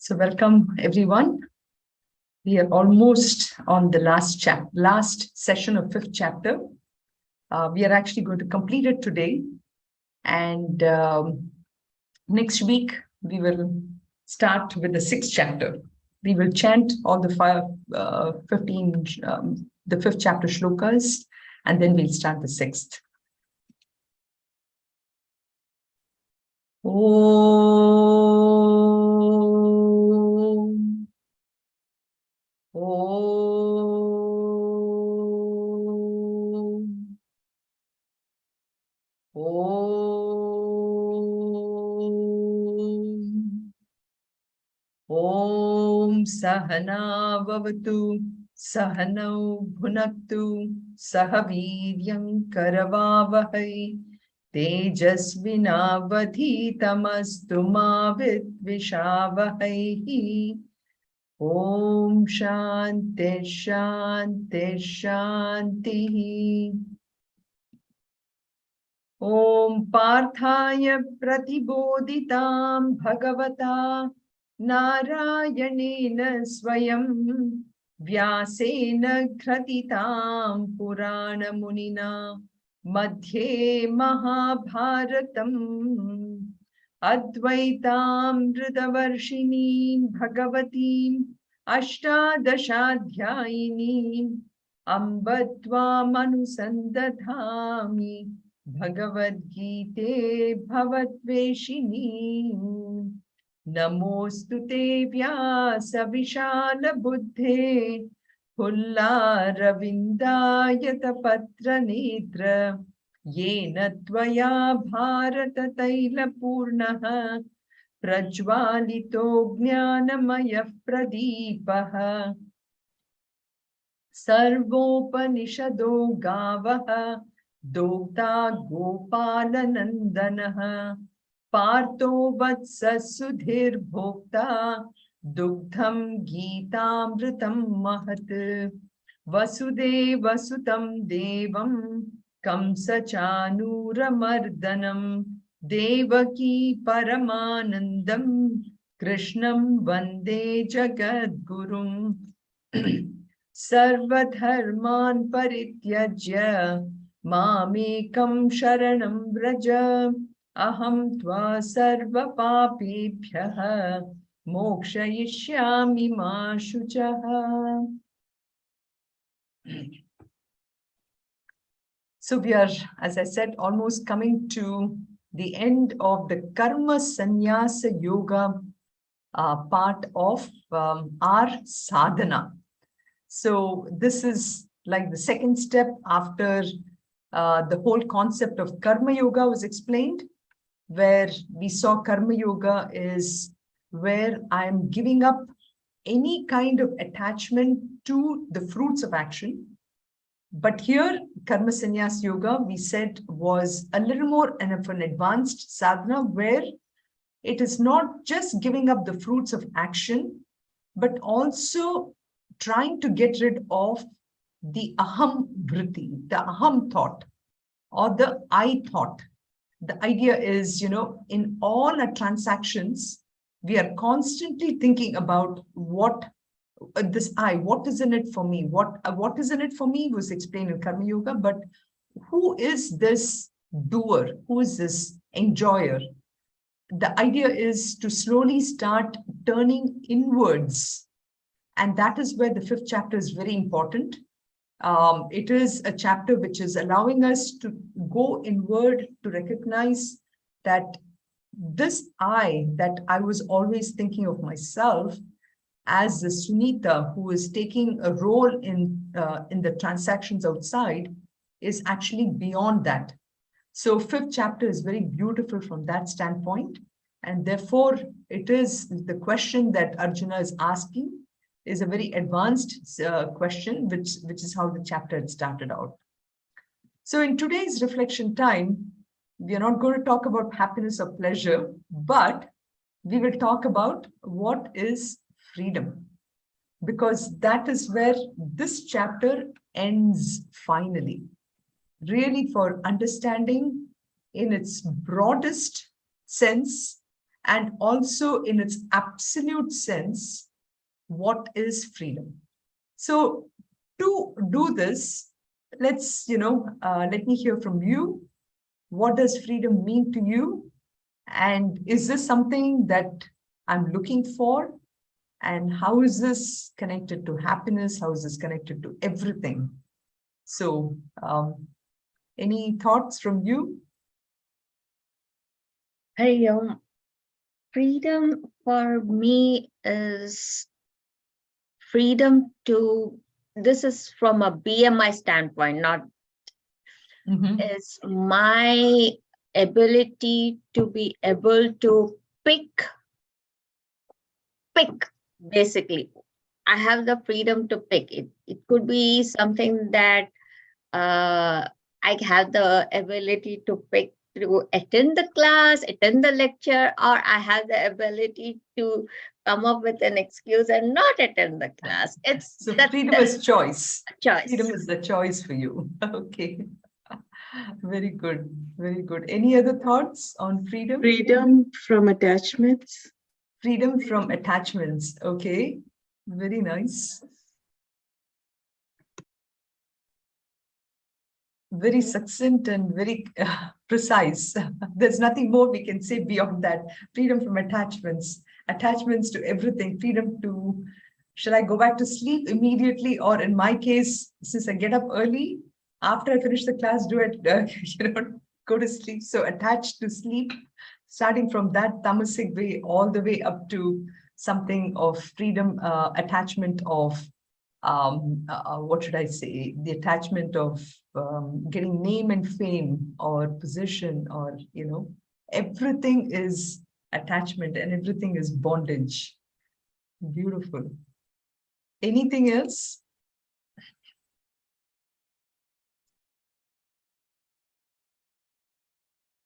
So welcome everyone. We are almost on the last session of fifth chapter. We are actually going to complete it today. And next week, we will start with the sixth chapter. We will chant all the 15, the fifth chapter shlokas, and then we'll start the sixth. Om Sahana Vavatu Sahanau Bhunaktu Sahaviryam Karavavahai Tejasvinavadhitamastu ma vidvishavahai. Om Shanti Shanti Shanti. Om Parthaya Pratibodhitam Bhagavata Narayanena Swayam Vyasena Kratitam Purana Munina Madhye Mahabharatam Advaitam Ritavarshinim Bhagavatim Ashtadashadhyayinim Ambatvam Anusandadhami Bhagavad Gita Bhavatveshini Namostute Vyasa Vishala Buddhe Pulla Ravindayata Patra Netra Yena Tvaya Bharata Taila Purnaha Prajvalito Jnanamaya Pradipaha Sarvopanishado Gavaha Dokta Gopalanandanaha Partho Vatsa Sudhir Bhokta Dugdham Geetamritam Mahat Vasudeva Sutam Devam Kamsa Chanuramardanam Devaki Paramanandam Krishnam Vande Jagadgurum Sarvadharman Parityajya Mamekam Sharanam Vraja Aham Tva Sarva Papibhyaha Mokshayishyami Ma Shuchaha. So we are, as I said, almost coming to the end of the Karma Sannyasa Yoga part of our sadhana. So this is like the second step after the whole concept of Karma Yoga was explained, where we saw Karma Yoga is where I'm giving up any kind of attachment to the fruits of action. But here, Karma Sannyas Yoga, we said, was a little more of an advanced sadhana where it is not just giving up the fruits of action, but also trying to get rid of the aham vritti, the aham thought, or the I thought. The idea is, in all our transactions, we are constantly thinking about what is in it for me? What is in it for me was explained in Karma Yoga, but who is this doer? Who is this enjoyer? The idea is to slowly start turning inwards. And that is where the fifth chapter is very important. It is a chapter which is allowing us to go inward, to recognize that this that I was always thinking of myself as the Sunitha who is taking a role in the transactions outside is actually beyond that. So fifth chapter is very beautiful from that standpoint. And therefore, it is the question that Arjuna is asking is a very advanced question, which is how the chapter had started out. So in today's reflection time, we are not going to talk about happiness or pleasure, but we will talk about what is freedom, because that is where this chapter ends finally. Really for understanding in its broadest sense and also in its absolute sense, what is freedom? So to do this, let's, let me hear from you. What does freedom mean to you? And is this something that I'm looking for? And how is this connected to happiness? How is this connected to everything? So, any thoughts from you? Hey, freedom for me is freedom to, this is from a BMI standpoint, not is my ability to be able to pick, basically. I have the freedom to pick. It could be something that I have the ability to pick to attend the class, attend the lecture, or I have the ability to come up with an excuse and not attend the class. It's so freedom is choice. Choice. Freedom is the choice for you. Okay. Very good. Very good. Any other thoughts on freedom? Freedom from attachments. Freedom from attachments. Okay. Very nice. Very succinct and very precise. There's nothing more we can say beyond that. Freedom from attachments, attachments to everything, freedom to, shall I go back to sleep immediately? Or in my case, since I get up early, after I finish the class, do it, go to sleep. So attached to sleep, starting from that tamasic way, all the way up to something of freedom, attachment of, what should I say, the attachment of getting name and fame or position, or, everything is attachment and everything is bondage. Beautiful. Anything else?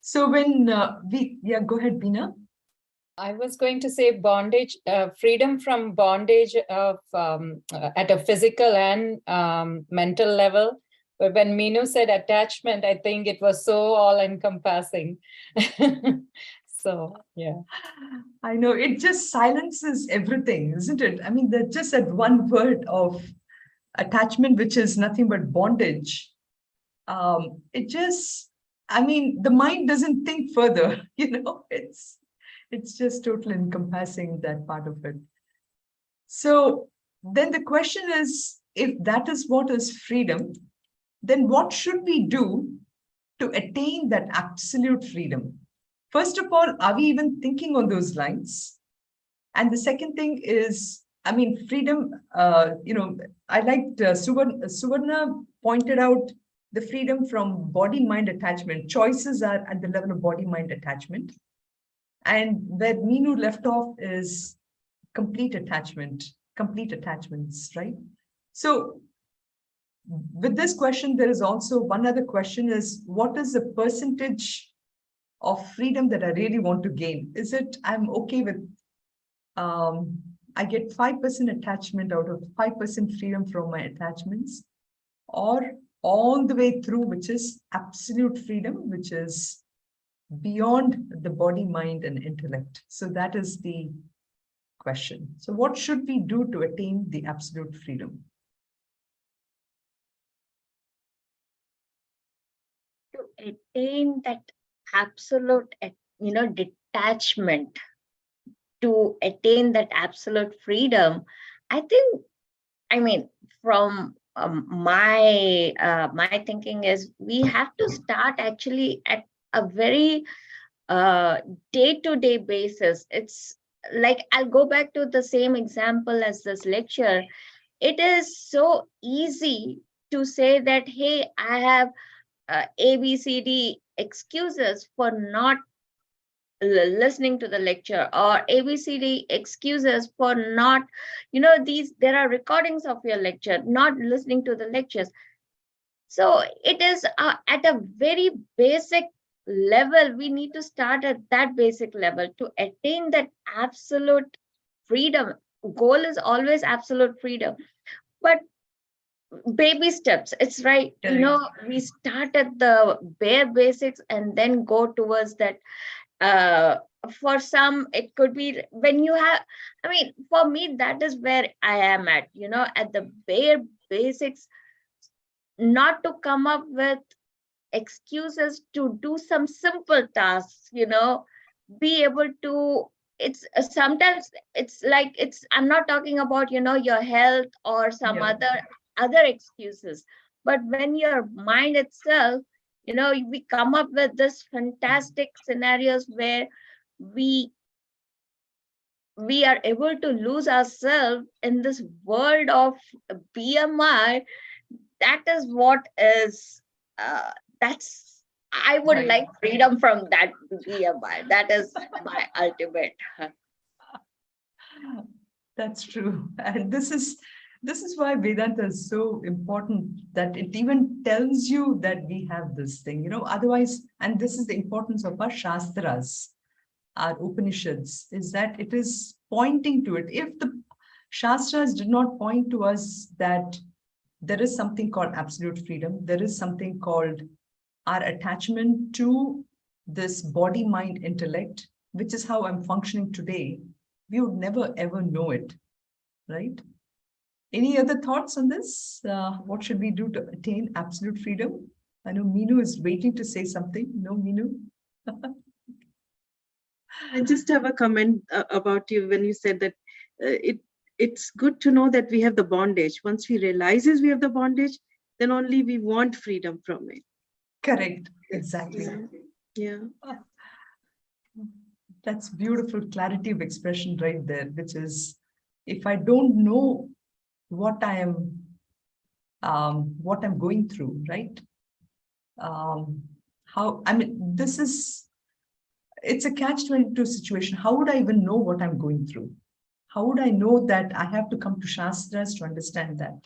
So when go ahead, Beena. I was going to say bondage, freedom from bondage of at a physical and mental level. But when Meenu said attachment, I think it was so all-encompassing. So, yeah. I know, it just silences everything, isn't it? I mean, there's just that one word of attachment, which is nothing but bondage. It just, I mean, the mind doesn't think further, it's just totally encompassing that part of it. So then the question is, if that is what is freedom, then what should we do to attain that absolute freedom? First of all, are we even thinking on those lines? And the second thing is, I mean, freedom, I liked Suvarna pointed out the freedom from body-mind attachment. Choices are at the level of body-mind attachment. And where Meenu left off is complete attachments, right? So with this question, there is also one other question is, what is the percentage of freedom that I really want to gain? Is it, I'm okay with, I get 5% attachment out of 5% freedom from my attachments, or all the way through, which is absolute freedom, which is beyond the body, mind, and intellect. So that is the question. So what should we do to attain the absolute freedom? To attain that absolute, detachment, to attain that absolute freedom, I think, I mean, from my thinking is, we have to start actually at a very day-to-day basis. It's like, I'll go back to the same example as this lecture. It is so easy to say that, hey, I have ABCD excuses for not listening to the lecture, or ABCD excuses for not, there are recordings of your lecture, not listening to the lectures. So it is at a very basic level. We need to start at that basic level to attain that absolute freedom. Goal is always absolute freedom, but baby steps, it's right. We start at the bare basics and then go towards that for some it could be when you have, I mean, for me that is where I am at, at the bare basics, not to come up with excuses to do some simple tasks, be able to, it's sometimes it's like, it's, I'm not talking about, your health or some Yeah. other excuses, but when your mind itself, we come up with this fantastic scenarios where we we are able to lose ourselves in this world of BMI. That is what is, uh, that's, I would Right. like freedom from that BMI. That is my ultimate. That's true. And this is why Vedanta is so important, that it even tells you that we have this thing, otherwise, and this is the importance of our Shastras, our Upanishads, is that it is pointing to it. If the Shastras did not point to us that there is something called absolute freedom, there is something called our attachment to this body, mind, intellect, which is how I'm functioning today, we would never ever know it, right? Any other thoughts on this? What should we do to attain absolute freedom? I know Meenu is waiting to say something. No, Meenu? I just have a comment about you when you said that it's good to know that we have the bondage. Once we realizes we have the bondage, then only we want freedom from it. Correct. Exactly. Yeah. That's beautiful clarity of expression right there, which is, if I don't know what I'm going through, right? It's a catch-22 situation. How would I even know what I'm going through? How would I know that I have to come to Shastras to understand that?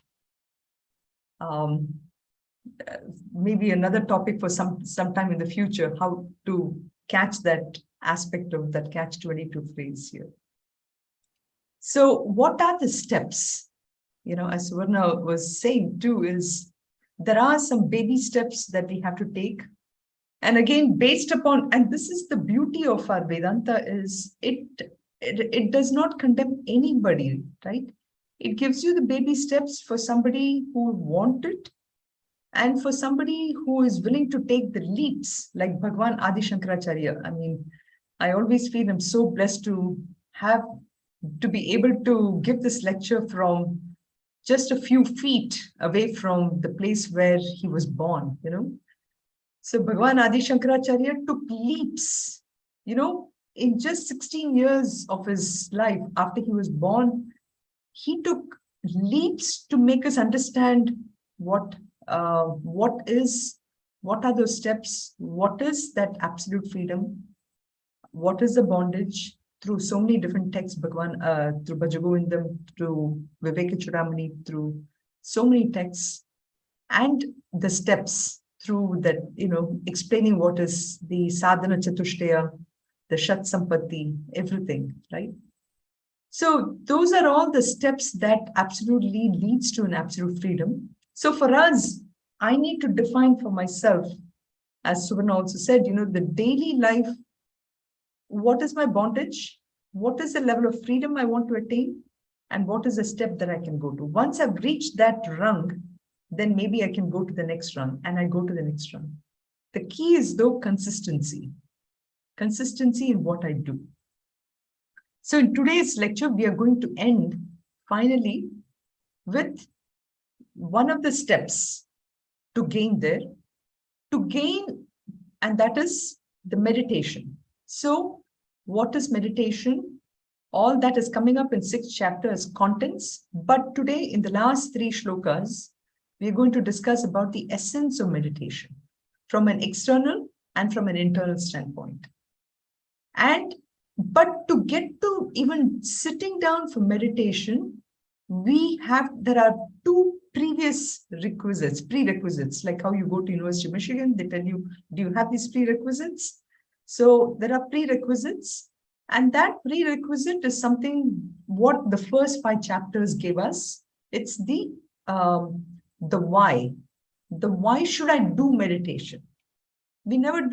Maybe another topic for some time in the future, how to catch that aspect of that catch-22 phrase here. So what are the steps? As Suvarna was saying too, is there are some baby steps that we have to take. And again, based upon, and this is the beauty of our Vedanta, is it does not condemn anybody, right? It gives you the baby steps for somebody who want it, and for somebody who is willing to take the leaps, like Bhagwan Adi Shankaracharya. I mean, I always feel I'm so blessed to be able to give this lecture from just a few feet away from the place where he was born, So Bhagwan Adi Shankaracharya took leaps, in just 16 years of his life after he was born. He took leaps to make us understand what are those steps, what is that absolute freedom, what is the bondage, through so many different texts, Bhagwan, through Bhajagovindam, through Vivekachudamani, through so many texts, and the steps through that, explaining what is the sadhana chatushtaya, the shat sampatti, everything, right? So those are all the steps that absolutely leads to an absolute freedom. So for us, I need to define for myself, as Suvarna also said, the daily life, what is my bondage? What is the level of freedom I want to attain? And what is the step that I can go to? Once I've reached that rung, then maybe I can go to the next rung, and I go to the next rung. The key is, though, consistency. Consistency in what I do. So in today's lecture, we are going to end finally with one of the steps to gain there, and that is the meditation. So what is meditation? All that is coming up in 6th chapter as contents. But today, in the last 3 shlokas, we are going to discuss about the essence of meditation from an external and from an internal standpoint. But to get to even sitting down for meditation, there are 2 prerequisites, like how you go to University of Michigan, they tell you, do you have these prerequisites? So there are prerequisites, and that prerequisite is something what the first 5 chapters gave us. It's the why. The why should I do meditation? We never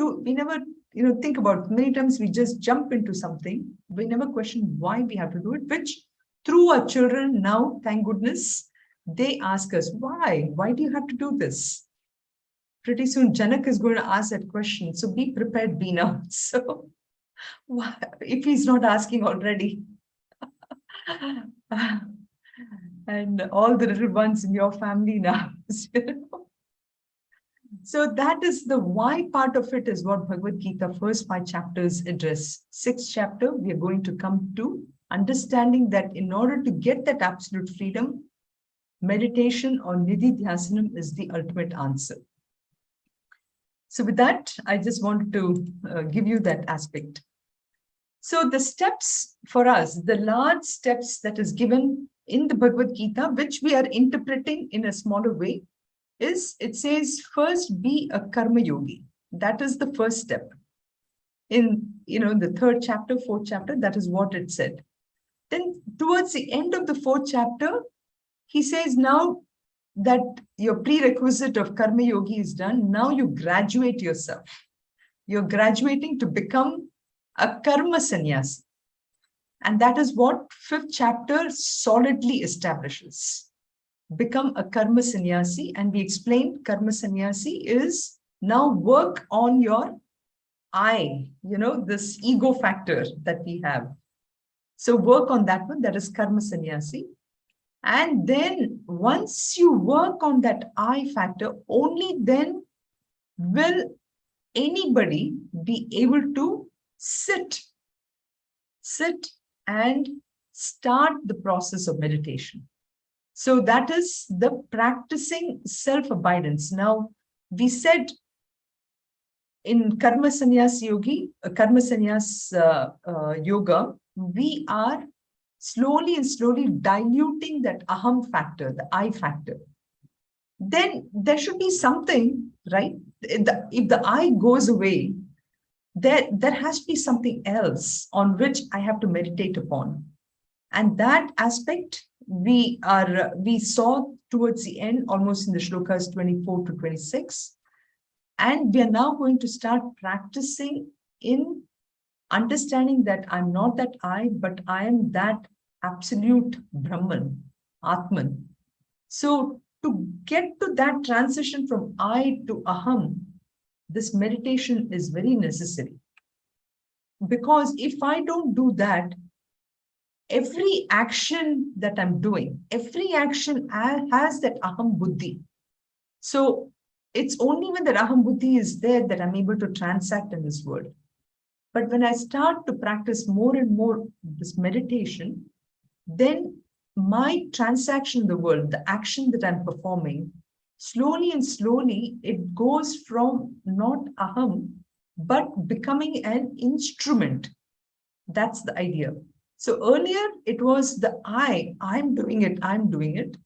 think about many times we just jump into something. We never question why we have to do it, which through our children now, thank goodness, they ask us, why? Why do you have to do this? Pretty soon, Janak is going to ask that question. So be prepared, Beena. So if he's not asking already. And all the little ones in your family now. So that is the why part of it, is what Bhagavad Gita first 5 chapters address. 6th chapter, we are going to come to understanding that in order to get that absolute freedom, meditation or Nidhi Dhyasanam is the ultimate answer. So with that, I just wanted to give you that aspect. So the steps for us, the large steps that is given in the Bhagavad Gita, which we are interpreting in a smaller way, is it says, first be a karma yogi. That is the first step. In the 3rd chapter, 4th chapter, that is what it said. Then towards the end of the 4th chapter, he says, now that your prerequisite of karma yogi is done, now you graduate yourself. You're graduating to become a karma sannyasi. And that is what 5th chapter solidly establishes. Become a karma sannyasi. And we explained karma sannyasi is now work on your I, this ego factor that we have. So work on that one, that is karma sannyasi. And then once you work on that I factor, only then will anybody be able to sit and start the process of meditation. So that is the practicing self-abidance. Now, we said in Karma Sannyas Yoga, we are slowly and slowly diluting that aham factor, the I factor. Then there should be something, right? If the I goes away, there has to be something else on which I have to meditate upon. And that aspect we saw towards the end, almost in the shlokas 24 to 26. And we are now going to start practicing in understanding that I'm not that I, but I am that absolute Brahman, Atman. So to get to that transition from I to aham, this meditation is very necessary. Because if I don't do that, every action that I'm doing, every action has that aham buddhi. So it's only when that aham buddhi is there that I'm able to transact in this world. But when I start to practice more and more this meditation, then my transaction in the world, the action that I'm performing, slowly and slowly, it goes from not aham, but becoming an instrument. That's the idea. So earlier it was the I'm doing it.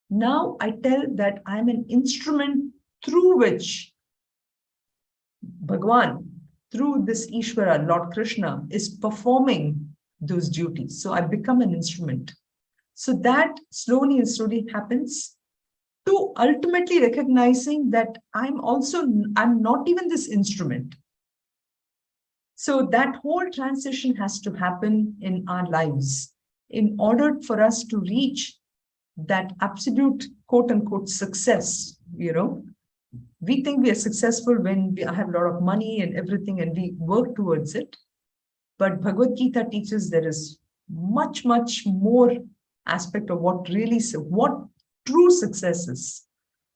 Now I tell that I'm an instrument through which Bhagwan, through this Ishvara, Lord Krishna, is performing those duties. So I become an instrument. So that slowly and slowly happens to ultimately recognizing that I'm not even this instrument. So that whole transition has to happen in our lives in order for us to reach that absolute quote unquote success. We think we are successful when we have a lot of money and everything and we work towards it. But Bhagavad Gita teaches there is much, much more aspect of what true success is.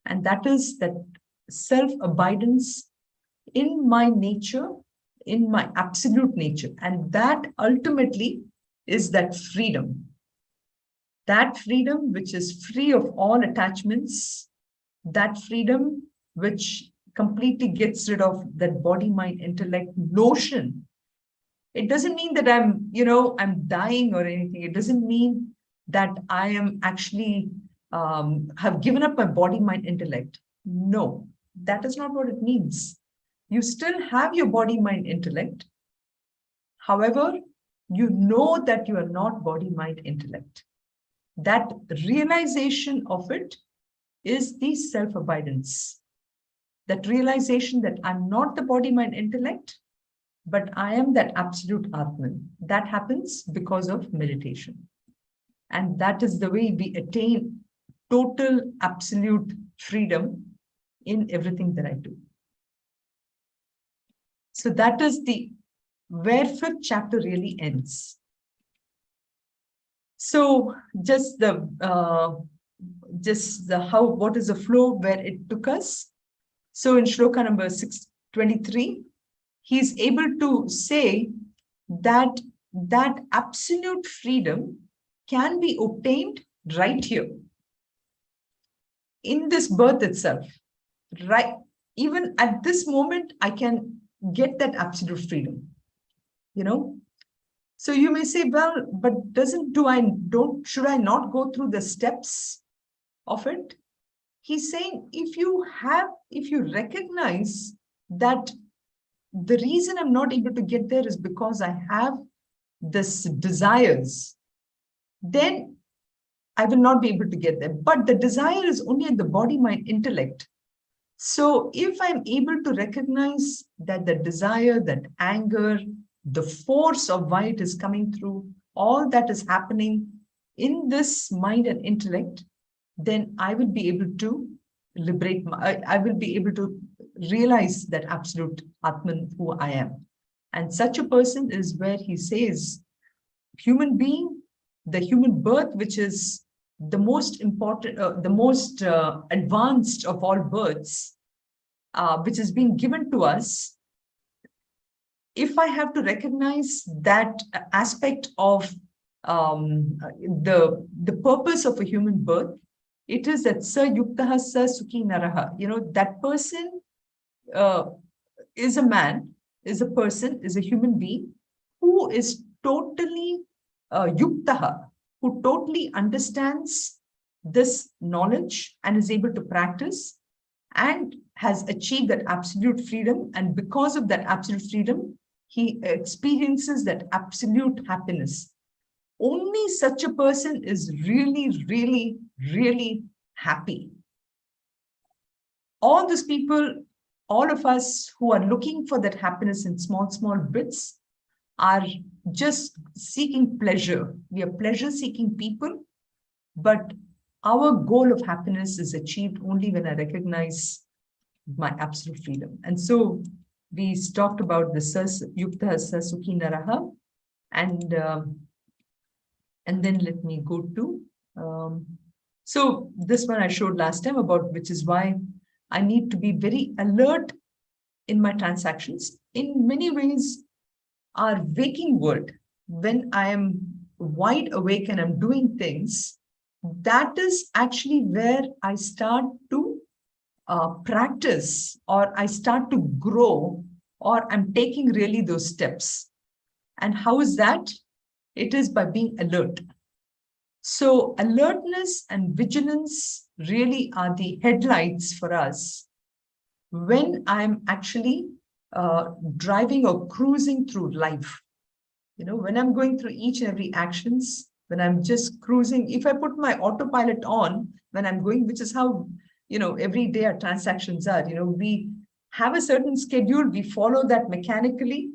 And that is that self-abidance in my nature, in my absolute nature. And that ultimately is that freedom. That freedom which is free of all attachments, that freedom which completely gets rid of that body, mind, intellect notion. It doesn't mean that I'm dying or anything. It doesn't mean that I am actually have given up my body, mind, intellect. No, that is not what it means. You still have your body, mind, intellect. However, you know that you are not body, mind, intellect. That realization of it is the self-abidance. That realization that I'm not the body, mind, intellect, but I am that absolute Atman. That happens because of meditation. And that is the way we attain total absolute freedom in everything that I do. So that is where fifth chapter really ends. So just what is the flow where it took us. So in shloka number 623, he's able to say that absolute freedom can be obtained right here in this birth itself, right? Even at this moment, I can get that absolute freedom, So you may say, well, but should I not go through the steps of it? He's saying, if you recognize that the reason I'm not able to get there is because I have this desires, then I will not be able to get there. But the desire is only at the body, mind, intellect. So if I'm able to recognize that the desire, that anger, the force of why it is coming through, all that is happening in this mind and intellect, then I will be able to liberate, I will be able to realize that absolute Atman, who I am. And such a person is where he says, human being, the human birth, which is the most important, the most advanced of all births, which is being given to us. If I have to recognize that aspect of the purpose of a human birth, it is that sa yuktaha sa sukhi naraha. That person is a man, is a person, is a human being who is totally yuktaha, who totally understands this knowledge and is able to practice and has achieved that absolute freedom. And because of that absolute freedom, he experiences that absolute happiness. Only such a person is really, really, really happy. All those people, all of us who are looking for that happiness in small, small bits are just seeking pleasure. We are pleasure-seeking people, but our goal of happiness is achieved only when I recognize my absolute freedom. And so we talked about the yukta sukhi naraha, and then let me go to so this one I showed last time about, which is why I need to be very alert in my transactions. In many ways, our waking world, when I am wide awake and I'm doing things, that is actually where I start to practice, or I start to grow, or I'm taking really those steps. And how is that? It is by being alert. So alertness and vigilance really are the headlights for us when I'm actually driving or cruising through life. When I'm going through each and every actions, when I'm just cruising, if I put my autopilot on when I'm going, which is how, every day our transactions are, we have a certain schedule, we follow that mechanically,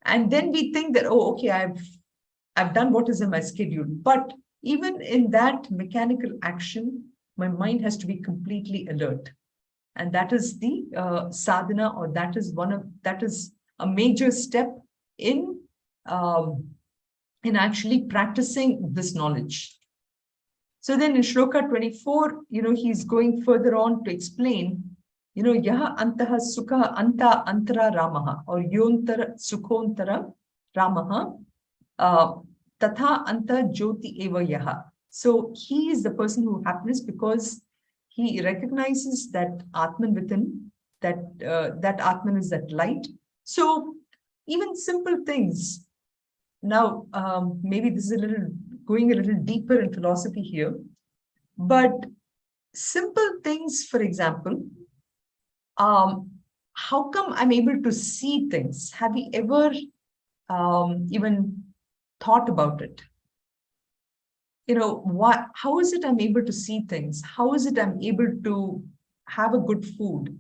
and then we think that, oh, okay, I've done what is in my schedule. But even in that mechanical action, my mind has to be completely alert. And that is the sadhana, or that is a major step in actually practicing this knowledge. So then in shloka 24, he's going further on to explain, yaha antaha sukha anta antara ramaha, or yontara sukhontara ramaha, tatha anta jyoti eva yaha. So he is the person who happiness because he recognizes that Atman within, that Atman is that light. So even simple things. Now, maybe this is going a little deeper in philosophy here, but simple things, for example, how come I'm able to see things? Have you ever even thought about it? How is it I'm able to see things? How is it I'm able to have a good food?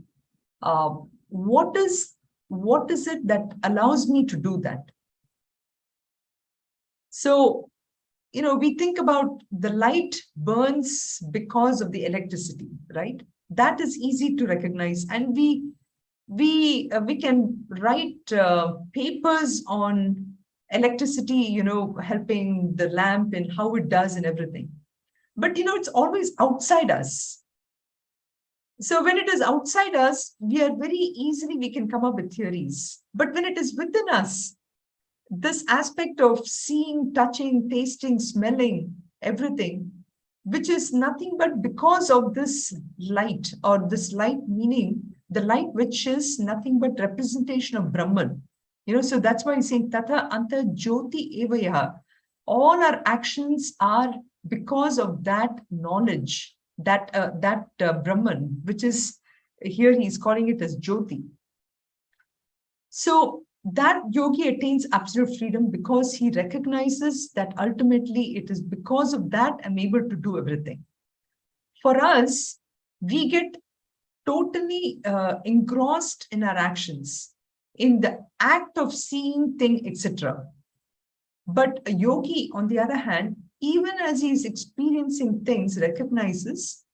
What is what is it that allows me to do that? So, we think about the light burns because of the electricity, right? That is easy to recognize. And we can write papers on electricity, helping the lamp and how it does and everything. But, it's always outside us. So when it is outside us, we can come up with theories. But when it is within us, this aspect of seeing, touching, tasting, smelling, everything, which is nothing but because of this light, or this light meaning the light which is nothing but representation of Brahman. So that's why he's saying Tata Anta Jyoti Evaya. All our actions are because of that knowledge, that Brahman, which is here he's calling it as Jyoti. So that yogi attains absolute freedom because he recognizes that ultimately it is because of that I'm able to do everything. For us, we get totally engrossed in our actions, in the act of seeing thing, etc. But a yogi, on the other hand, even as he is experiencing things, recognizes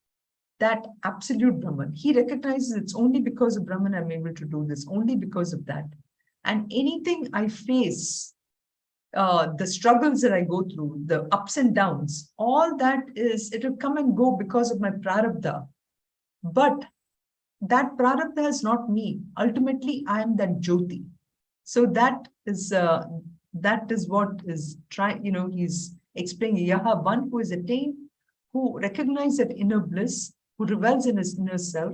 that absolute Brahman. He recognizes it's only because of Brahman I'm able to do this, only because of that. And anything I face, the struggles that I go through, the ups and downs, all that it will come and go because of my prarabdha. But that prarabdha is not me. Ultimately, I am that Jyoti. So that is what is trying, he's explaining Yaha, one who is attained, who recognizes that inner bliss, who revels in his inner self,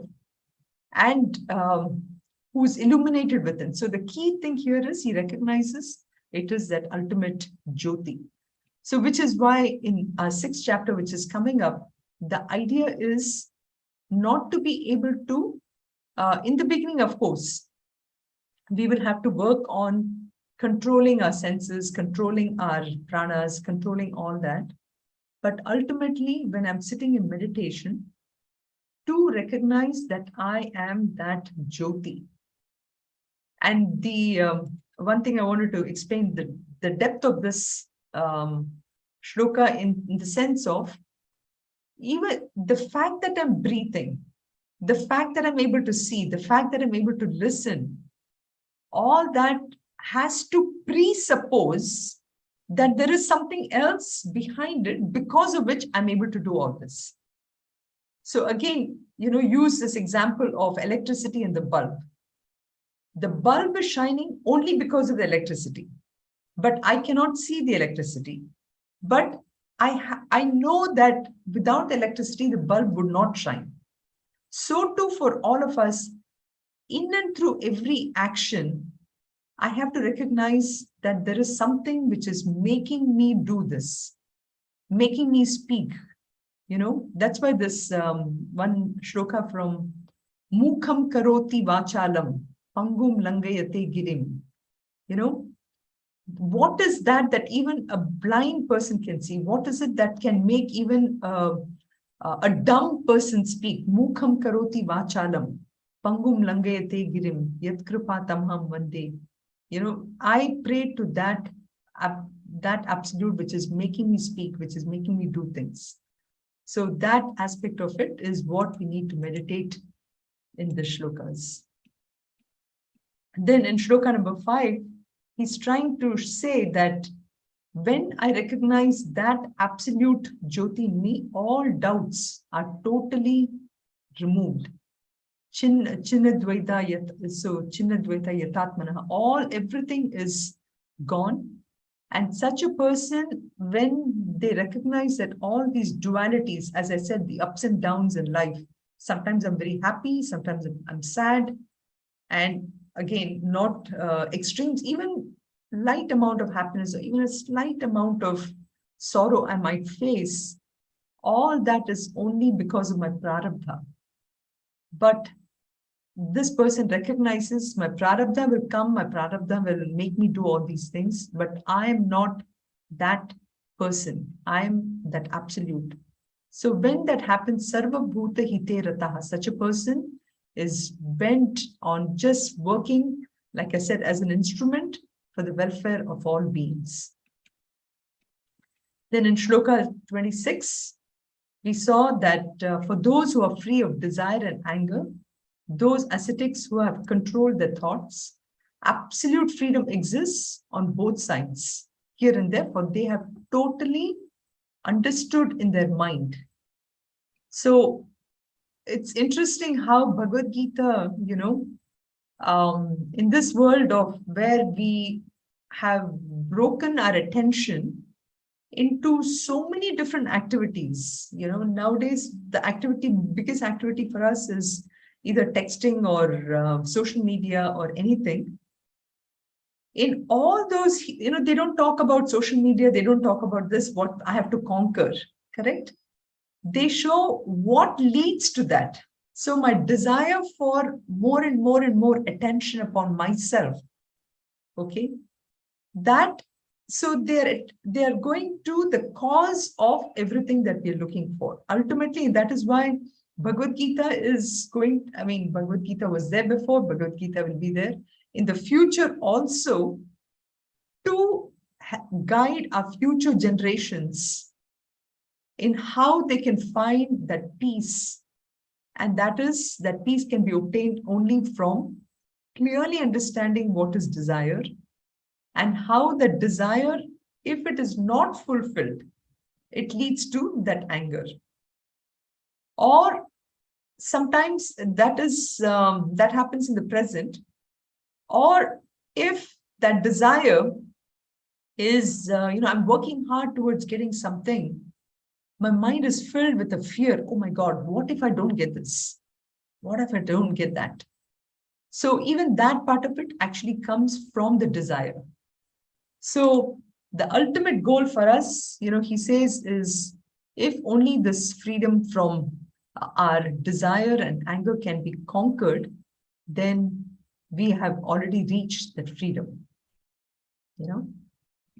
and who is illuminated within. So the key thing here is he recognizes it is that ultimate Jyoti. So which is why in our 6th chapter, which is coming up, the idea is not to be able to, in the beginning, of course, we will have to work on controlling our senses, controlling our pranas, controlling all that. But ultimately, when I'm sitting in meditation, to recognize that I am that Jyoti. And the one thing I wanted to explain, the depth of this shloka in the sense of even the fact that I'm breathing, the fact that I'm able to see, the fact that I'm able to listen, all that has to presuppose that there is something else behind it because of which I'm able to do all this. So again, use this example of electricity and the bulb. The bulb is shining only because of the electricity, but I cannot see the electricity. But I know that without electricity, the bulb would not shine. So too for all of us, in and through every action, I have to recognize that there is something which is making me do this, making me speak. That's why this one shloka from Mukham Karoti Vachalam, Pangum Langayate Girim. What is that even a blind person can see? What is it that can make even a dumb person speak? Mukham Karoti Vachalam, Pangum Langayate Girim, Yatkripa Tamham Vande. I pray to that absolute which is making me speak, which is making me do things. So that aspect of it is what we need to meditate in the shlokas. Then in shloka number 5, he's trying to say that when I recognize that absolute Jyoti in me, all doubts are totally removed. Chinnadvaita yatatmana, everything is gone. And such a person, when they recognize that all these dualities, as I said, the ups and downs in life, sometimes I'm very happy, sometimes I'm sad, and again, not extremes, even light amount of happiness or even a slight amount of sorrow I might face, all that is only because of my prarabdha. But this person recognizes my prarabdha will come, my prarabdha will make me do all these things, but I am not that person. I am that absolute. So when that happens, sarva bhuta hite rataha, such a person is bent on just working like I said, as an instrument for the welfare of all beings. Then in Shloka 26, we saw that for those who are free of desire and anger, those ascetics who have controlled their thoughts, absolute freedom exists on both sides, here and there, for they have totally understood in their mind. So it's interesting how Bhagavad Gita, in this world of where we have broken our attention into so many different activities. Nowadays, the biggest activity for us is either texting or social media or anything. In all those, they don't talk about social media, they don't talk about this, what I have to conquer, correct? They show what leads to that. So my desire for more and more and more attention upon myself, okay, so they are going to the cause of everything that we are looking for. Ultimately, that is why Bhagavad Gita Bhagavad Gita was there before, Bhagavad Gita will be there in the future also, to guide our future generations in how they can find that peace. And that peace can be obtained only from clearly understanding what is desire, and how the desire, if it is not fulfilled, it leads to that anger. Or sometimes that happens in the present. Or if that desire is, I'm working hard towards getting something, my mind is filled with a fear. Oh my God, what if I don't get this? What if I don't get that? So even that part of it actually comes from the desire. So the ultimate goal for us, he says, is if only this freedom from our desire and anger can be conquered, then we have already reached that freedom.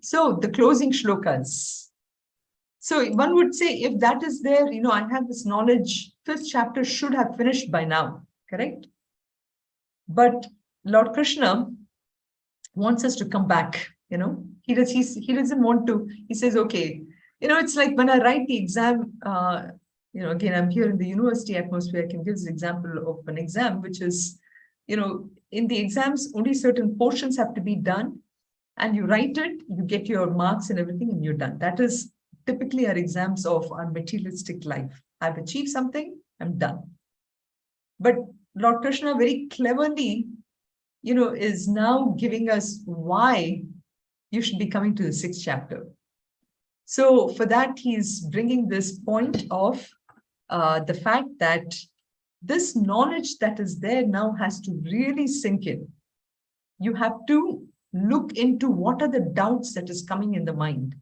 So the closing shlokas. So one would say, if that is there, I have this knowledge, 5th chapter should have finished by now, correct? But Lord Krishna wants us to come back, he doesn't want to, he says, okay, it's like when I write the exam, again, I'm here in the university atmosphere, I can give this example of an exam, which is, in the exams, only certain portions have to be done, and you write it, you get your marks and everything, and you're done. That is typically our exams of our materialistic life. I've achieved something, I'm done. But Lord Krishna very cleverly, is now giving us why you should be coming to the 6th chapter. So for that, he's bringing this point of the fact that this knowledge that is there now has to really sink in. You have to look into what are the doubts that is coming in the mind.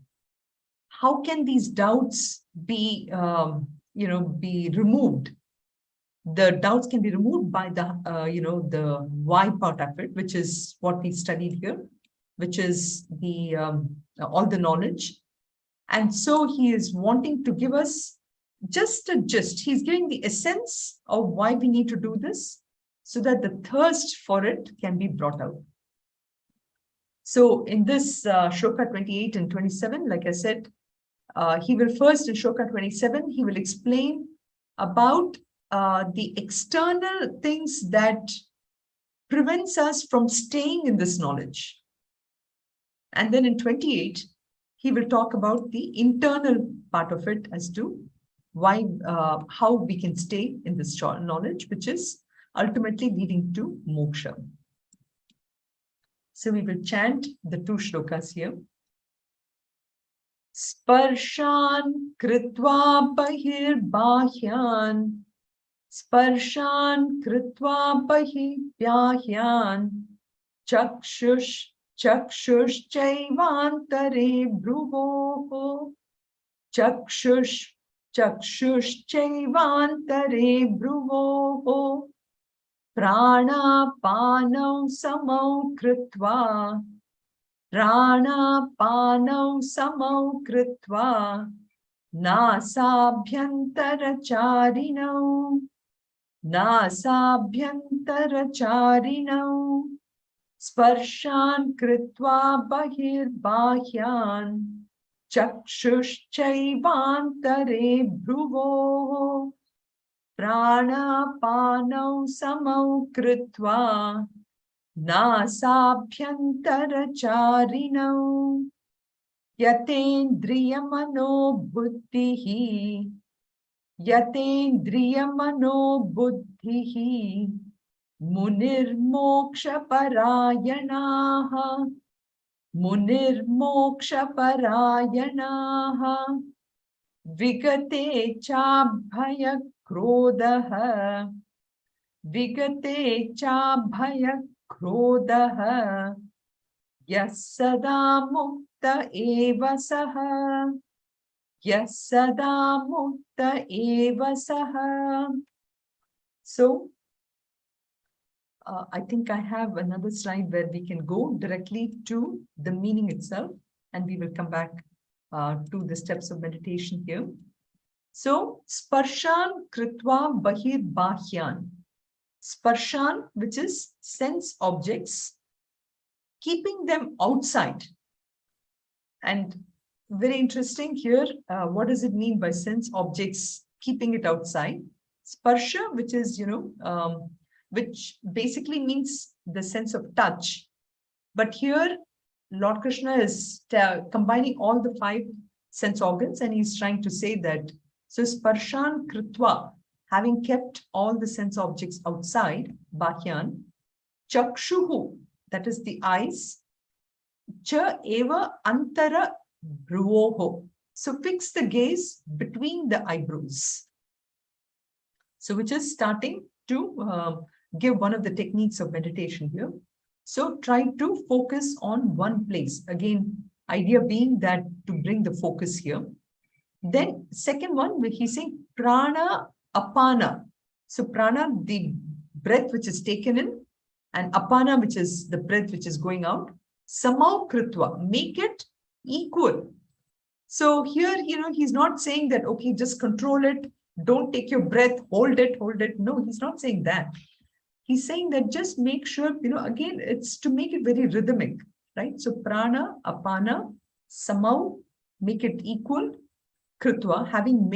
How can these doubts be, be removed? The doubts can be removed by the, the why part of it, which is what we studied here, which is the all the knowledge. And so he is wanting to give us just a gist. He's giving the essence of why we need to do this, so that the thirst for it can be brought out. So in this Shloka 28 and 27, like I said, he will first, in Shloka 27, he will explain about the external things that prevents us from staying in this knowledge. And then in 28, he will talk about the internal part of it as to why, how we can stay in this knowledge, which is ultimately leading to moksha. So we will chant the 2 shlokas here. Sparshan kritva bahirbahyan, sparshan kritva bahibhyahyan, chakshush chaivantare bhruvoh, chakshush chaivantare bhruvoh, pranapanau samau kritva, pranapanau samau kritva, nasabhyantaracharinau, nasabhyantaracharinau. Sparshan kritva bahirbahyan chakshushchaivantare bhruvoh pranapanau samau kritva nasabhyantaracharinav yatendriyamano buddhihi munirmokshaparayanaha vigate chabhaya krodha yasada mukta eva saha yasada mukta eva saha. So I think I have another slide where we can go directly to the meaning itself, and we will come back to the steps of meditation here. So, sparshan kritva bahir bahyan. Sparshan, which is sense objects, keeping them outside. And very interesting here, what does it mean by sense objects, keeping it outside? Sparsha, which is, which basically means the sense of touch. But here, Lord Krishna is combining all the 5 sense organs, and he's trying to say that, so sparshan kritva, having kept all the sense objects outside, bahyan, chakshuhu, that is the eyes, cha eva antara bhruvoho, so fix the gaze between the eyebrows. So which is starting to give one of the techniques of meditation here. So try to focus on one place. Again, idea being that to bring the focus here. Then second one, he's saying prana apana. So prana, the breath which is taken in, and apana, which is the breath which is going out. Samau kritva, make it equal. So here, he's not saying that, okay, just control it. Don't take your breath, hold it. No, he's not saying that. He's saying that just make sure, again, it's to make it very rhythmic, right? So prana, apana, samau, make it equal. Kritva, having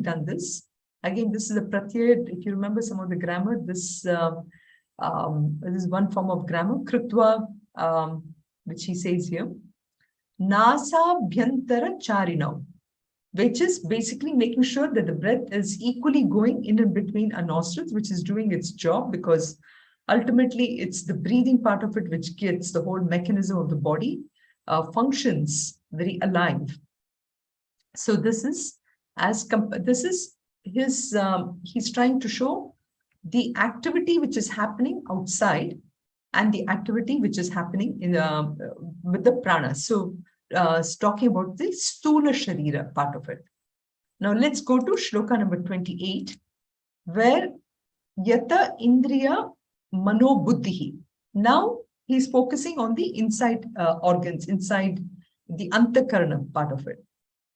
done this. Again, this is a pratyaya. If you remember some of the grammar, this is one form of grammar. Kritva, which he says here. Nasa bhyantara charinav, which is basically making sure that the breath is equally going in and between our nostrils, which is doing its job, because ultimately it's the breathing part of it which gets the whole mechanism of the body functions very alive. So this is he's trying to show the activity which is happening outside and the activity which is happening in with the prana. So talking about the stula sharira part of it. Now let's go to shloka number 28, where yata indriya mano buddhihi. Now he's focusing on the inside organs, inside the antakarana part of it.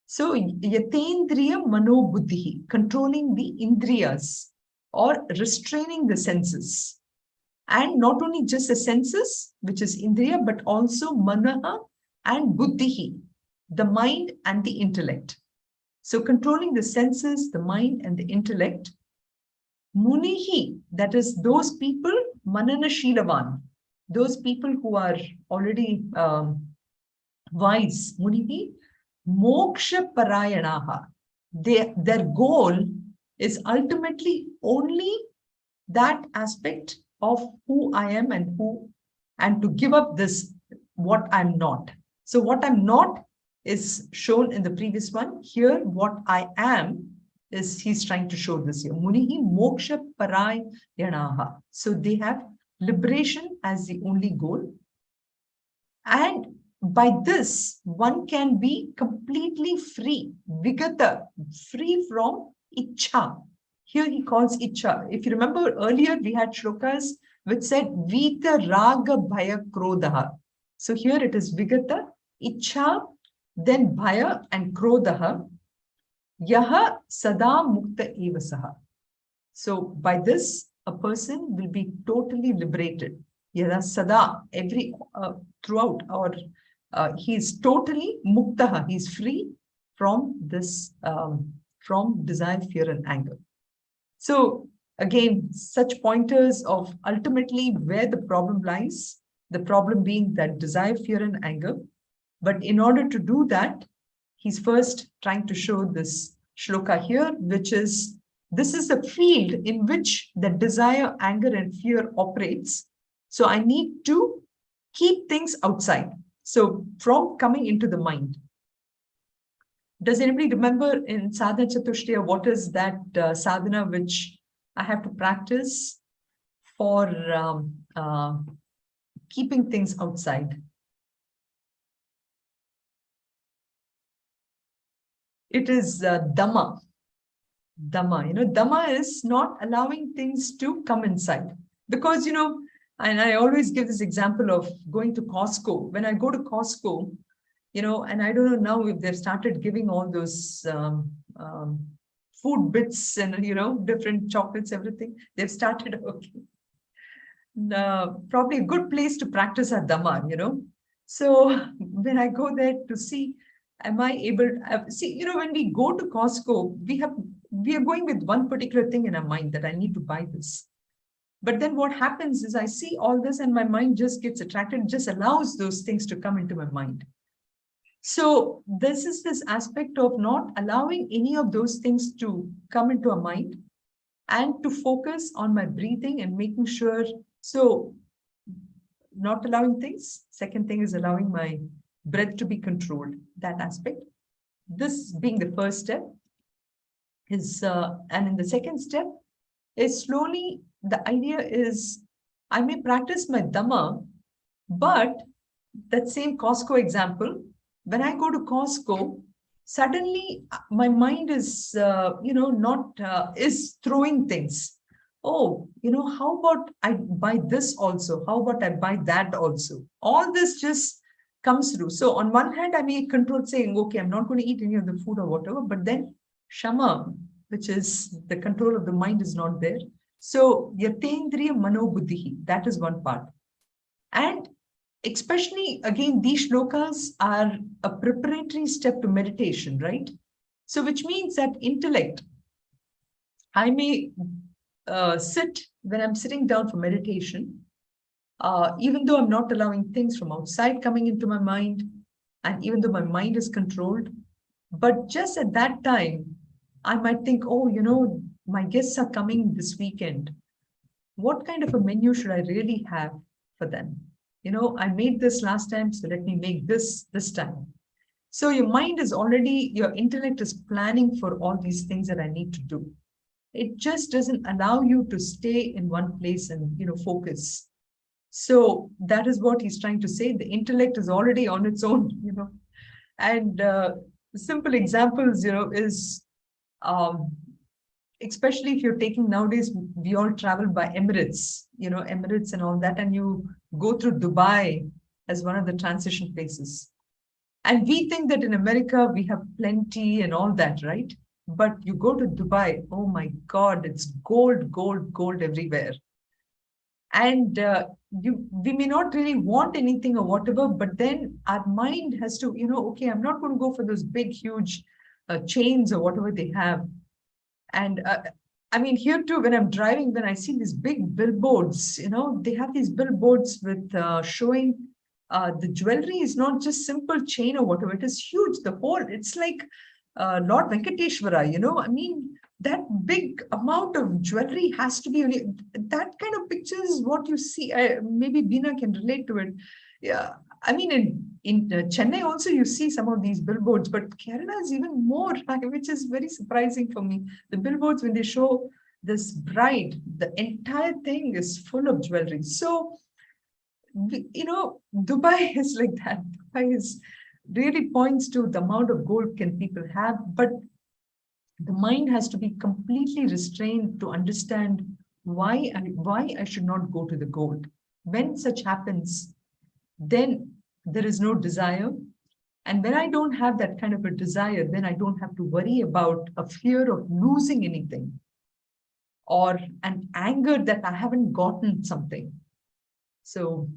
So yatendriya mano buddhihi, controlling the indriyas or restraining the senses. And not only just the senses, which is indriya, but also manaha and buddhihi, the mind and the intellect. So controlling the senses, the mind and the intellect. Munihi, that is those people, manana shilavan, those people who are already wise. Munihi, moksha parayanaha. Their goal is ultimately only that aspect of who I am and to give up this, what I'm not. So what I'm not is shown in the previous one. Here, what I am is he's trying to show this here. Munihi moksha parayanaha. So they have liberation as the only goal. And by this, one can be completely free, vigata, free from ichha. Here he calls ichha. If you remember earlier, we had shlokas which said vita raga bhaya krodaha. So here it is vigata, ichha, then bhaya and krodaha. Yaha sada mukta evasaha. So by this, a person will be totally liberated. Yada sada, every throughout, or he is totally muktaha, he's free from this, from desire, fear, and anger. So again, such pointers of ultimately where the problem lies, the problem being that desire, fear, and anger. But in order to do that, he's first trying to show this shloka here, which is, this is the field in which the desire, anger, and fear operates. So I need to keep things outside. So from coming into the mind. Does anybody remember in Sadhana Chatushtaya, what is that sadhana which I have to practice for keeping things outside? It is Dhamma. Dhamma, Dhamma is not allowing things to come inside. Because, and I always give this example of going to Costco. When I go to Costco, and I don't know now if they've started giving all those food bits and, different chocolates, everything. They've started, okay. Probably a good place to practice our Dhamma, So when I go there to see, am I able to see, when we go to Costco, we are going with one particular thing in our mind that I need to buy this. But then what happens is I see all this and my mind just gets attracted, just allows those things to come into my mind. So this is this aspect of not allowing any of those things to come into our mind and to focus on my breathing and making sure, so not allowing things. Second thing is allowing my breath to be controlled, that aspect. This being the first step is, and in the second step is slowly, the idea is I may practice my Dhamma, but that same Costco example, when I go to Costco, suddenly my mind is, is throwing things. Oh, how about I buy this also? How about I buy that also? All this just comes through. So on one hand, I may control saying, okay, I'm not going to eat any of the food or whatever, but then Shama, which is the control of the mind, is not there. So Yatendriya Mano Buddhihi, that is one part. And especially, again, these shlokas are a preparatory step to meditation, right? So which means that intellect, I may sit when I'm sitting down for meditation, even though I'm not allowing things from outside coming into my mind, and even though my mind is controlled, but just at that time, I might think, oh, my guests are coming this weekend. What kind of a menu should I really have for them? I made this last time, so let me make this time. So your mind is already, your intellect is planning for all these things that I need to do. It just doesn't allow you to stay in one place and, focus. So that is what he's trying to say. The intellect is already on its own, and simple examples, is, especially if you're taking nowadays, we all travel by Emirates, Emirates and all that, and you go through Dubai as one of the transition places. And we think that in America, we have plenty and all that, right? But you go to Dubai, oh my God, it's gold, gold, gold everywhere. And we may not really want anything or whatever, but then our mind has to, okay, I'm not going to go for those big, huge chains or whatever they have. And I mean, here too, when I'm driving, when I see these big billboards, they have these billboards with showing the jewelry is not just simple chain or whatever. It is huge. The whole, it's like Lord Venkateshwara, I mean, that big amount of jewelry has to be, that kind of picture is what you see. Maybe Beena can relate to it. Yeah. I mean, in Chennai also, you see some of these billboards, but Kerala is even more, which is very surprising for me. The billboards, when they show this bride, the entire thing is full of jewelry. So, Dubai is like that. Dubai is really points to the amount of gold can people have, but the mind has to be completely restrained to understand why I should not go to the gold. When such happens, then there is no desire. And when I don't have that kind of a desire, then I don't have to worry about a fear of losing anything or an anger that I haven't gotten something. So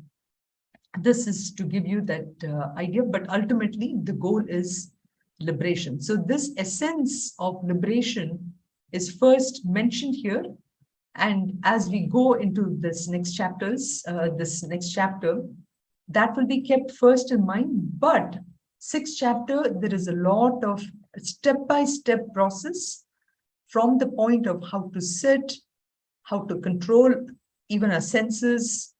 this is to give you that idea, but ultimately the goal is liberation. So this essence of liberation is first mentioned here. And as we go into this next chapter, that will be kept first in mind. But sixth chapter, there is a lot of step-by-step process from the point of how to sit, how to control even our senses,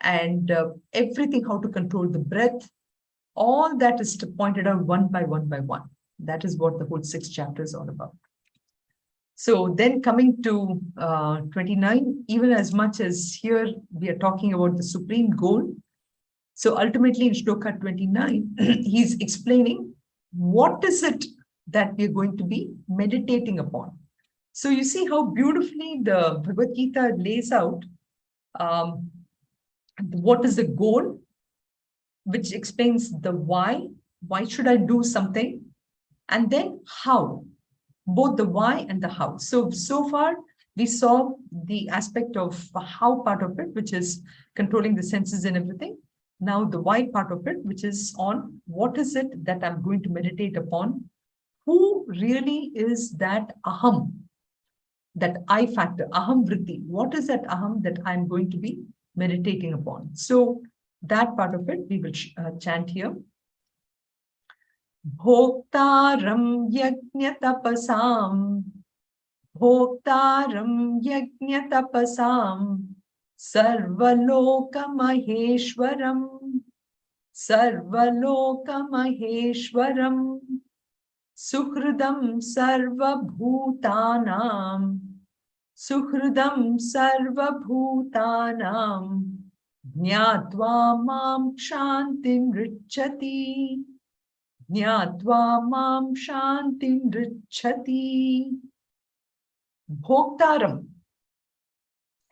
and everything, how to control the breath. All that is pointed out one by one by one. That is what the whole sixth chapter is all about. So then coming to 29, even as much as here we are talking about the supreme goal. So ultimately in Shloka 29, he's explaining what is it that we're going to be meditating upon. So you see how beautifully the Bhagavad Gita lays out what is the goal, which explains the why should I do something, and then how, both the why and the how. So far we saw the aspect of how part of it, which is controlling the senses and everything. Now the why part of it, which is on what is it that I'm going to meditate upon, who really is that aham, that I factor, aham vritti. What is that aham that I'm going to be meditating upon? So that part of it we will chant here. Bhoktaram yajna tapasam, Bhoktaram yajna tapasam, Sarvaloka Maheshwaram, Sarvaloka Maheshwaram, Suhridam Sarva Bhutanam, Suhridam Sarva Bhutanam, Jnatva Mam Shantim Richati, Jnatva Mam Shantim Richati. Bhoktaram.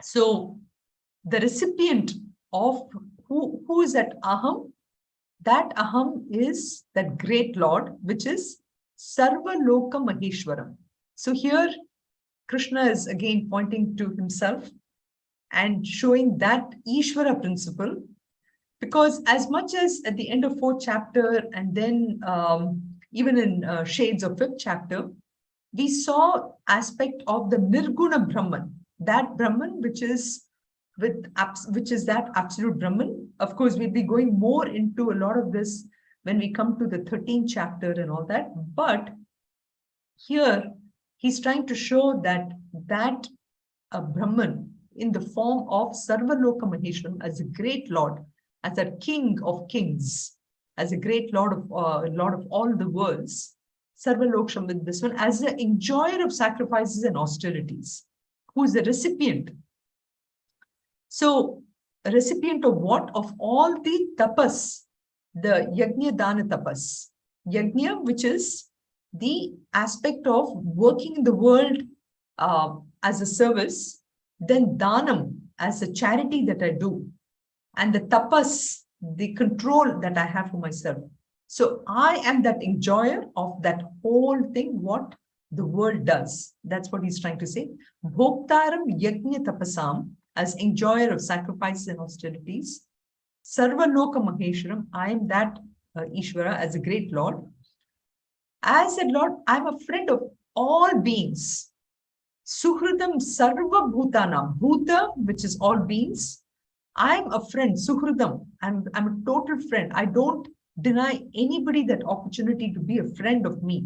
So the recipient of who is that aham? That aham is that great Lord, which is Sarva Loka Maheshwaram. So here Krishna is again pointing to himself and showing that Ishvara principle, because as much as at the end of 4th chapter and then even in shades of 5th chapter, we saw aspect of the Nirguna Brahman, that Brahman which is that absolute Brahman. Of course, we'll be going more into a lot of this when we come to the 13th chapter and all that. But here he's trying to show that Brahman in the form of Sarvaloka Maheshwaram as a great Lord, as a King of Kings, as a great Lord of all the worlds, Sarvaloksham with this one, as the enjoyer of sacrifices and austerities, who is the recipient. So, a recipient of what? Of all the tapas, the yajna dana tapas. Yajna, which is the aspect of working in the world as a service, then danam as a charity that I do, and the tapas, the control that I have for myself. So I am that enjoyer of that whole thing, what the world does. That's what he's trying to say. Bhoktaram yajna tapasam, as enjoyer of sacrifices and austerities. Sarvaloka Maheshwaram, I am that Ishvara as a great Lord. As a Lord, I'm a friend of all beings. Suhridam sarva bhutanam, bhuta, which is all beings. I'm a friend, suhridam. I'm a total friend. I don't deny anybody that opportunity to be a friend of me.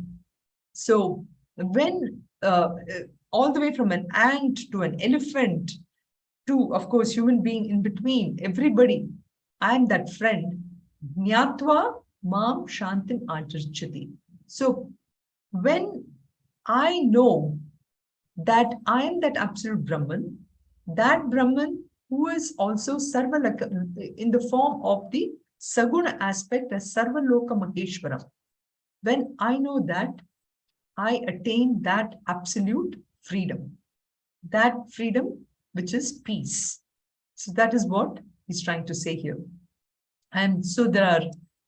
So when all the way from an ant to an elephant to, of course, human being in between, everybody, I'm that friend. Jnatva mam shantim antarchati. So when I know that I am that absolute Brahman who is also Sarvalaka in the form of the Saguna aspect as Sarvaloka Maheshwaram. When I know that, I attain that absolute freedom. That freedom which is peace. So that is what he's trying to say here. And so there are,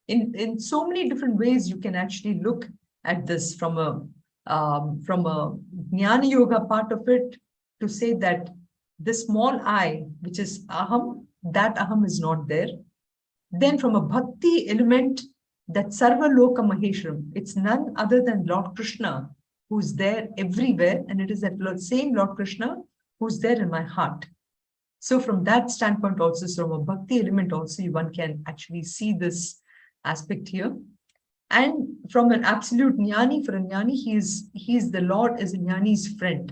in so many different ways, you can actually look at this from a Jnana Yoga part of it, to say that the small I, which is aham, that aham is not there. Then from a bhakti element, that Sarva Loka Maheshwaram, it's none other than Lord Krishna, who's there everywhere, and it is that same Lord Krishna who's there in my heart. So from that standpoint also, so from a bhakti element also, one can actually see this aspect here. And from an absolute jnani, for a jnani, he's the Lord is a jnani's friend.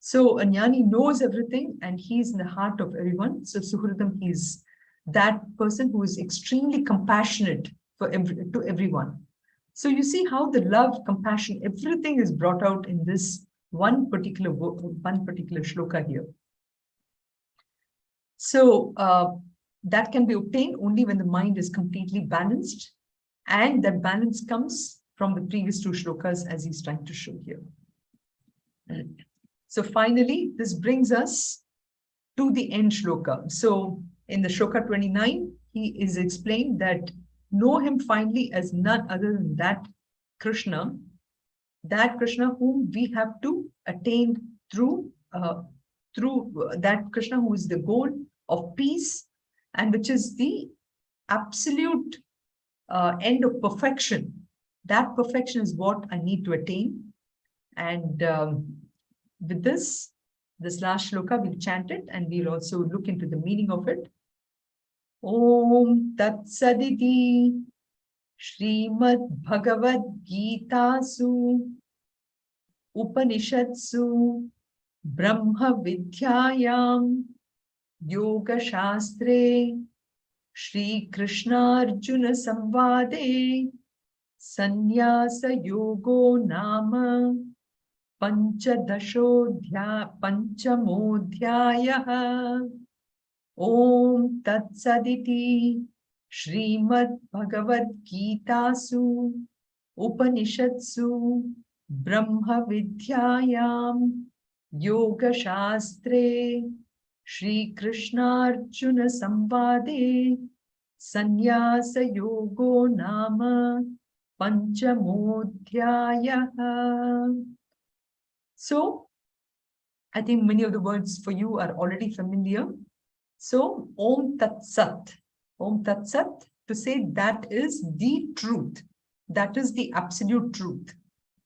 So a jnani knows everything and he's in the heart of everyone. So Suhridam, he's that person who is extremely compassionate to everyone. So you see how the love, compassion, everything is brought out in this one particular shloka here. So that can be obtained only when the mind is completely balanced, and that balance comes from the previous two shlokas as he's trying to show here. So finally, this brings us to the end shloka. So in the shloka 29, he is explained that know him finally as none other than that Krishna whom we have to attain through that Krishna who is the goal of peace and which is the absolute end of perfection. That perfection is what I need to attain. And with this last shloka, we'll chant it and we'll also look into the meaning of it. Om Tat Saditi Srimad Bhagavad Gita Su Upanishadsu Brahma Vidyayam Yoga Shastre Shri Krishna Arjuna Samvade Sannyasa Yogo Nama Panchamodhyayaha. Om Tat Saditi Srimad Bhagavad Gita Su Upanishadsu Brahma Vidyayam Yoga Shastre Shri Krishna Arjuna Samvade Sannyasa Yogo Nama Panchamodhyayaha. So, I think many of the words for you are already familiar. So, Om Tat Sat. Om Tat Sat, to say that is the truth. That is the absolute truth.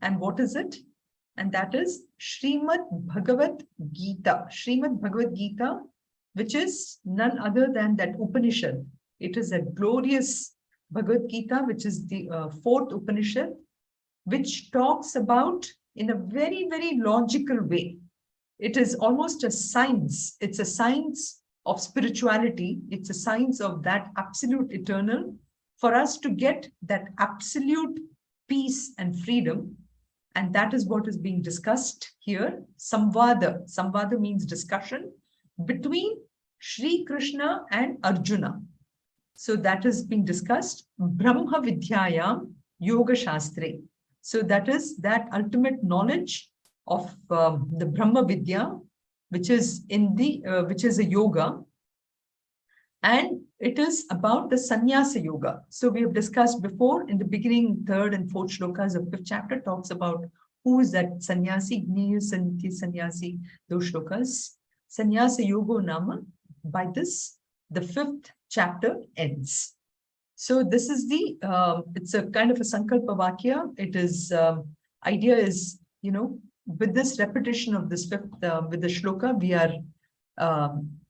And what is it? And that is Srimad Bhagavad Gita. Srimad Bhagavad Gita, which is none other than that Upanishad. It is a glorious Bhagavad Gita, which is the fourth Upanishad, which talks about in a very, very logical way. It is almost a science. It's a science of spirituality. It's a science of that absolute eternal for us to get that absolute peace and freedom. And that is what is being discussed here. Samvada. Samvada means discussion between Shri Krishna and Arjuna. So that is being discussed. Brahma Vidyayam Yoga Shastre. So that is that ultimate knowledge of the Brahma Vidya, which is which is a yoga, and it is about the sannyasa yoga. So we have discussed before in the beginning, third and fourth shlokas of fifth chapter talks about who is that sannyasi, Gniya Saniti Sannyasi, those shlokas. Sannyasa yoga nama. By this, the fifth chapter ends. So this is it's a kind of a sankalpa vakya. It is, idea is, with this repetition of this fifth, with the shloka, we are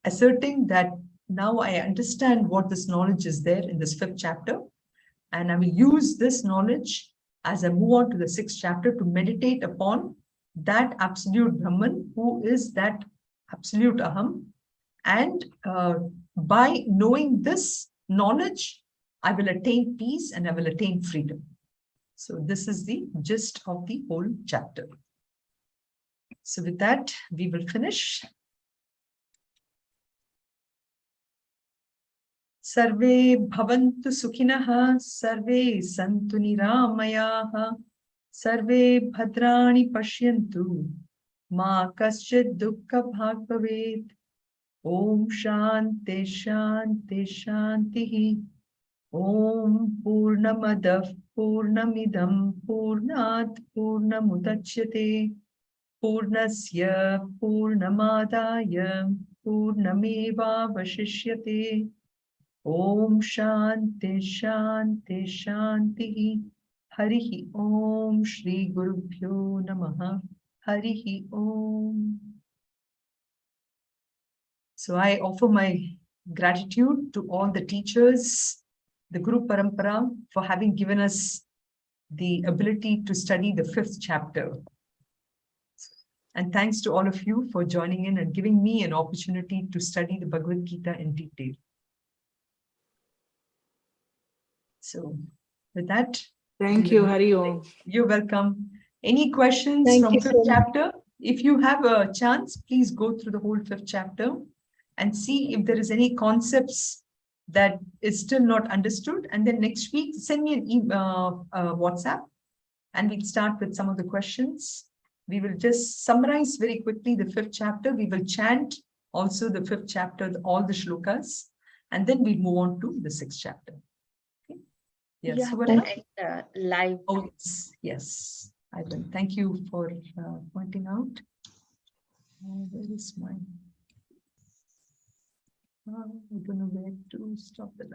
asserting that now I understand what this knowledge is there in this fifth chapter. And I will use this knowledge as I move on to the sixth chapter to meditate upon that absolute Brahman, who is that absolute Aham. And by knowing this knowledge, I will attain peace and I will attain freedom. So this is the gist of the whole chapter. So with that, we will finish. Sarve bhavantu sukhinaha, sarve santu niramayaha, sarve bhadrani pashyantu, ma kaschid dukkha bhag bhavet. Om shanti shanti shantihi. Om Purnamadav Purnamidam Purnat Purnamudachyate Purnasya Purnamadaya Purnameva Vashishyate. Om Shanti Shanti Shanti. Harihi Om Shri Gurubhyo Namaha. Harihi Om. So I offer my gratitude to all the teachers, the Guru Parampara, for having given us the ability to study the 5th chapter. And thanks to all of you for joining in and giving me an opportunity to study the Bhagavad Gita in detail. So with that, Thank you, Hari Om. you're welcome. Any questions Thank from you 5th so much. chapter? If you have a chance, please go through the whole 5th chapter and see if there is any concepts that is still not understood. And then next week, send me an email, WhatsApp, and we'll start with some of the questions. We will just summarize very quickly the 5th chapter. We will chant also the 5th chapter, all the shlokas, and then we move on to the 6th chapter. Okay. Yes, You have Suvarna? to end live. Oh, yes, I will. Thank you for pointing out. Where is mine? I don't know where to stop the live.